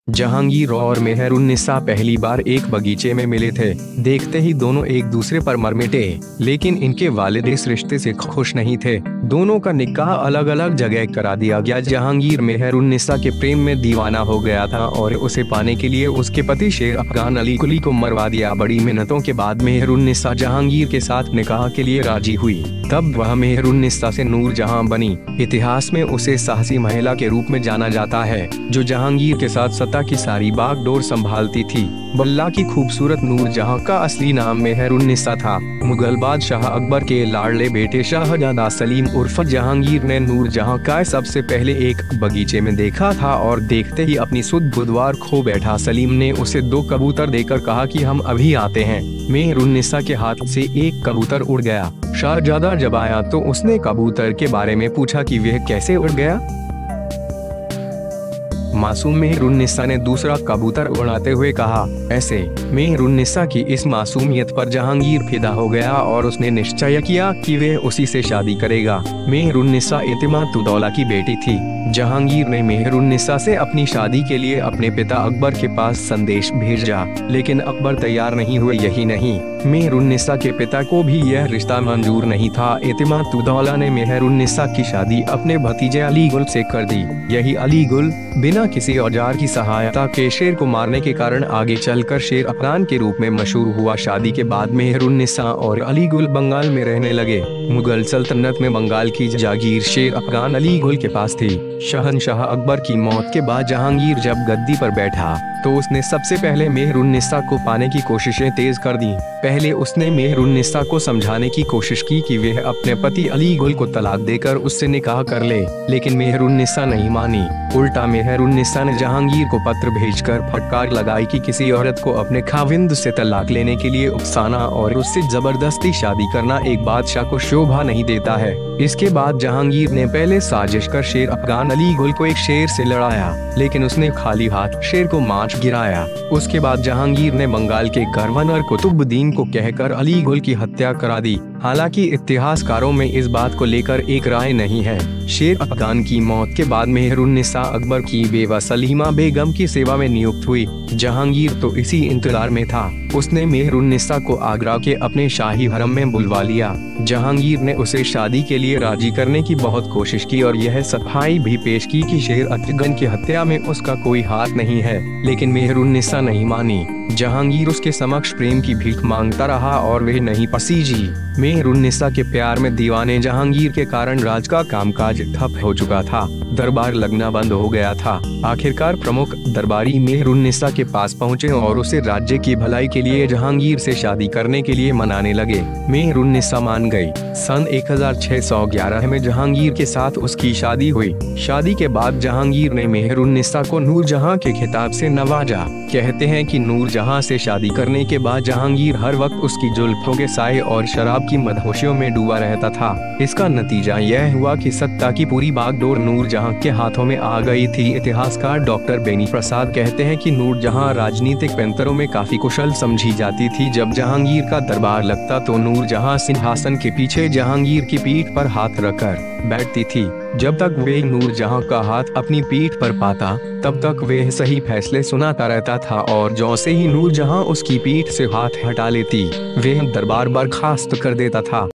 जहांगीर और मेहरुन्निसा पहली बार एक बगीचे में मिले थे। देखते ही दोनों एक दूसरे पर मर मिटे, लेकिन इनके वालिद इस रिश्ते से खुश नहीं थे। दोनों का निकाह अलग अलग जगह करा दिया गया। जहांगीर मेहरुन्निसा के प्रेम में दीवाना हो गया था और उसे पाने के लिए उसके पति शेर अफगान अली कुली को मरवा दिया। बड़ी मेहनतों के बाद मेहरुन्निसा जहांगीर के साथ निकाह के लिए राजी हुई। तब वह मेहरुन्निसा से नूरजहां बनी। इतिहास में उसे साहसी महिला के रूप में जाना जाता है, जो जहांगीर के साथ सत्ता की सारी बागडोर संभालती थी। बल्ला की खूबसूरत नूरजहां का असली नाम मेहरुन्निसा था। मुगल बादशाह अकबर के लाडले बेटे शाहजादा सलीम उर्फ जहांगीर ने नूरजहां का सबसे पहले एक बगीचे में देखा था और देखते ही अपनी सुध बुधवार खो बैठा। सलीम ने उसे 2 कबूतर देकर कहा कि हम अभी आते हैं। मेहरुन्निसा के हाथ से एक कबूतर उड़ गया। शाहजादा जब आया तो उसने कबूतर के बारे में पूछा कि वह कैसे उड़ गया। मासूम मेहरुन्निसा ने दूसरा कबूतर उड़ाते हुए कहा, ऐसे। मेहरुन्निसा की इस मासूमियत पर जहांगीर फिदा हो गया और उसने निश्चय किया कि वह उसी से शादी करेगा। मेहरुन्निसा इतिमाद-उद-दौला की बेटी थी। जहांगीर ने मेहरुन्निसा से अपनी शादी के लिए अपने पिता अकबर के पास संदेश भेजा, लेकिन अकबर तैयार नहीं हुए। यही नहीं, मेहरुन्निसा के पिता को भी यह रिश्ता मंजूर नहीं था। इतिमाद-उद-दौला ने मेहरुन्निसा की शादी अपने भतीजे अली गुल से कर दी। यही अली गुल बिना किसी औजार की सहायता के शेर को मारने के कारण आगे चलकर शेर अफगान के रूप में मशहूर हुआ। शादी के बाद मेहरुन्निसा और अली गुल बंगाल में रहने लगे। मुगल सल्तनत में बंगाल की जागीर शेर अफगान अली गुल के पास थी। शहंशाह अकबर की मौत के बाद जहांगीर जब गद्दी पर बैठा तो उसने सबसे पहले मेहरुन्निसा को पाने की कोशिशें तेज कर दी। पहले उसने मेहरुन्निसा को समझाने की कोशिश की कि वह अपने पति अली गुल को तलाक देकर उससे निकाह कर ले, लेकिन मेहरुन्निसा नहीं मानी। उल्टा मेहरुन्निसा ने जहांगीर को पत्र भेजकर फटकार लगाई कि किसी औरत को अपने खाविंद से तलाक लेने के लिए उकसाना और उससे जबरदस्ती शादी करना एक बादशाह को शोभा नहीं देता है। इसके बाद जहांगीर ने पहले साजिश कर शेर अफगान अली गुल को एक शेर से लड़ाया, लेकिन उसने खाली हाथ शेर को मार गिराया। उसके बाद जहांगीर ने बंगाल के गवर्नर कुतुबुद्दीन को कहकर अली गुल की हत्या करा दी। हालांकि इतिहासकारों में इस बात को लेकर एक राय नहीं है। शेर अफगान की मौत के बाद मेहरुन्निसा अकबर की बेवा सलीमा बेगम की सेवा में नियुक्त हुई। जहांगीर तो इसी इंतजार में था। उसने मेहरुन्निसा को आगरा के अपने शाही हरम में बुलवा लिया। जहांगीर ने उसे शादी के लिए राजी करने की बहुत कोशिश की और यह सफाई भी पेश की कि शेर अफगान की हत्या में उसका कोई हाथ नहीं है, लेकिन मेहरुन्निसा नहीं मानी। जहांगीर उसके समक्ष प्रेम की भीख मांगता रहा और वह नहीं पसीजी। मेहरुन्निसा के प्यार में दीवाने जहांगीर के कारण राज का कामकाज ठप हो चुका था। दरबार लगना बंद हो गया था। आखिरकार प्रमुख दरबारी मेहरुन्निसा के पास पहुंचे और उसे राज्य की भलाई के लिए जहांगीर से शादी करने के लिए मनाने लगे। मेहरुन्निसा मान गई। सन 1611 में जहांगीर के साथ उसकी शादी हुई। शादी के बाद जहांगीर ने मेहरुन्निसा को नूरजहां के खिताब से नवाजा। कहते हैं कि नूरजहां से शादी करने के बाद जहांगीर हर वक्त उसकी जुल्फों के साए और शराब की मदहोशियों में डूबा रहता था। इसका नतीजा यह हुआ कि सत्ता की पूरी बागडोर नूरजहां के हाथों में आ गई थी। इतिहासकार डॉक्टर बेनी प्रसाद कहते हैं कि नूरजहां राजनीतिक पैंतरों में काफी कुशल समझी जाती थी। जब जहांगीर का दरबार लगता तो नूरजहां सिंहासन के पीछे जहांगीर की पीठ पर हाथ रखकर बैठती थी। जब तक वे नूरजहां का हाथ अपनी पीठ पर पाता तब तक वह सही फैसले सुनाता रहता था और जैसे ही नूरजहां उसकी पीठ से हाथ हटा लेती वह दरबार बर्खास्त कर देता था।